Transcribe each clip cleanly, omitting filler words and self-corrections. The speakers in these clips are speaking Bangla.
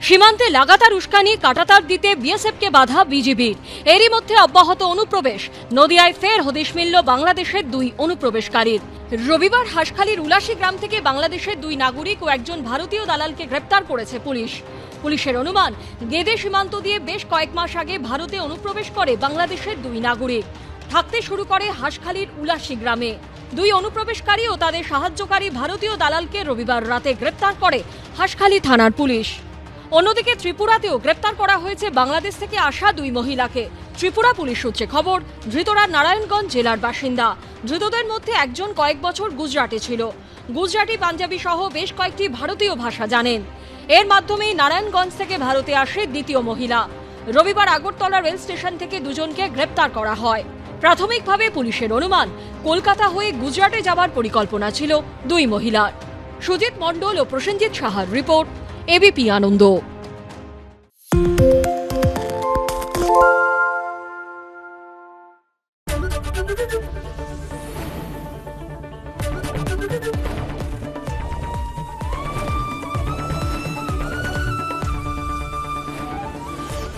সীমান্তে লাগাতার উস্কানি, কাঁটাতার দিতে বিএসএফকে বাধা বিজিবির। এরই মধ্যে অব্যাহত অনুপ্রবেশ। নদিয়ায় ফের হদিশ মিলল বাংলাদেশের দুই অনুপ্রবেশকারীর। রবিবার হাঁসখালীর উলাশী গ্রাম থেকে বাংলাদেশের দুই নাগরিক ও একজন ভারতীয় দালালকে গ্রেপ্তার করেছে পুলিশ। পুলিশের অনুমান, গেদে সীমান্ত দিয়ে বেশ কয়েক মাস আগে ভারতে অনুপ্রবেশ করে বাংলাদেশের দুই নাগরিক। থাকতে শুরু করে হাঁসখালীর উলাশী গ্রামে। দুই অনুপ্রবেশকারী ও তাদের সাহায্যকারী ভারতীয় দালালকে রবিবার রাতে গ্রেপ্তার করে হাঁসখালী থানার পুলিশ। অন্যদিকে ত্রিপুরাতেও গ্রেপ্তার করা হয়েছে বাংলাদেশ থেকে আসা দুই মহিলাকে। ত্রিপুরা পুলিশ সূত্রে খবর, ধৃতরা নারায়ণগঞ্জ জেলার বাসিন্দা। ধৃতদের মধ্যে একজন কয়েক বছর গুজরাটে ছিল। গুজরাটি, পাঞ্জাবি সহ বেশ কয়েকটি ভারতীয় ভাষা জানেন। এর মাধ্যমেই নারায়ণগঞ্জ থেকে ভারতে আসে দ্বিতীয় মহিলা। রবিবার আগরতলা রেল স্টেশন থেকে দুজনকে গ্রেপ্তার করা হয়। প্রাথমিকভাবে পুলিশের অনুমান, কলকাতা হয়ে গুজরাটে যাবার পরিকল্পনা ছিল দুই মহিলার। সুজিত মণ্ডল ও প্রসেনজিৎ সাহার রিপোর্ট, এবিপি আনন্দ।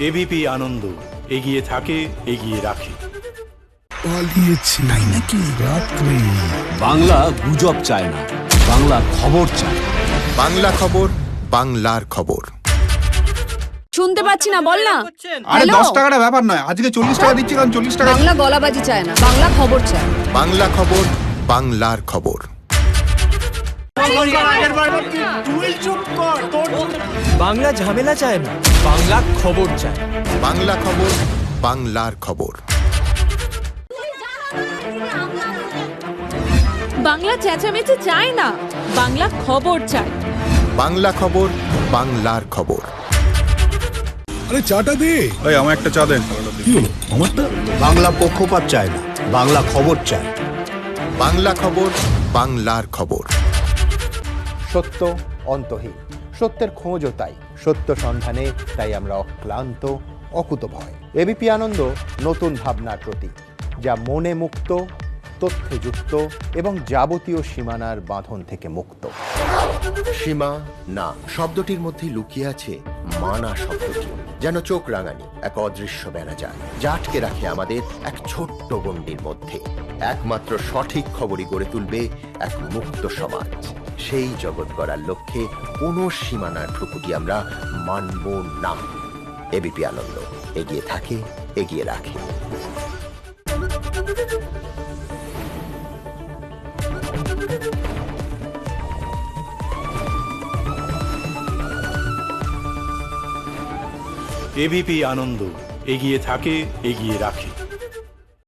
এবিপি আনন্দ, এগিয়ে থাকে, এগিয়ে রাখে। পালিয়েছে তাই নাকি? রাত্রে বাংলা গুজব চায় না, বাংলা খবর চায়। বাংলা খবর, বাংলার খবর। শুনতে পাচ্ছি না, বল না। আরে হ্যালো? 10 টাকাটা ব্যাপার নয়, আজকে 40 টাকা দিচ্ছি, কারণ 40 টাকা। বাংলা গলাবাজি চায় না, বাংলা খবর চায়। বাংলা খবর, বাংলার খবর। বাংলা ঝামেলা চায় না, বাংলা খবর চায়। বাংলা খবর, বাংলার খবর। বাংলা চেঁচামেচি চায় না, বাংলা খবর চায়। বাংলা খবর, বাংলার খবর। আরে চাটা দে। এই আমার একটা চা দেন। কি হলো আমারটা? বাংলা পক্ষপাত চায় না, বাংলা খবর চায়। বাংলা খবর, বাংলার খবর। সত্য অন্তহীন, সত্যের খোঁজও তাই, সত্য সন্ধানে তাই আমরা অক্লান্ত, অকুতভয়। এবিপি আনন্দ নতুন ভাবনার প্রতীক, যা মনে মুক্ত, তথ্যে যুক্ত এবং যাবতীয় সীমানার বাঁধন থেকে মুক্ত। সীমা না শব্দটির মধ্যে লুকিয়ে আছে মানা শব্দটি, যেন চোখ রাঙানি এক অদৃশ্য বেড়াজাল, যা আটকে রাখে আমাদের এক ছোট্ট গণ্ডির মধ্যে। একমাত্র সঠিক খবরই গড়ে তুলবে এক মুক্ত সমাজ। সেই জগৎ গড়ার লক্ষ্যে কোনো সীমানার ঠুকুটি আমরা মানব না। এবিপি আনন্দ, এগিয়ে থাকে, এগিয়ে রাখে। এবিপি আনন্দ, এগিয়ে থাকে, এগিয়ে রাখে।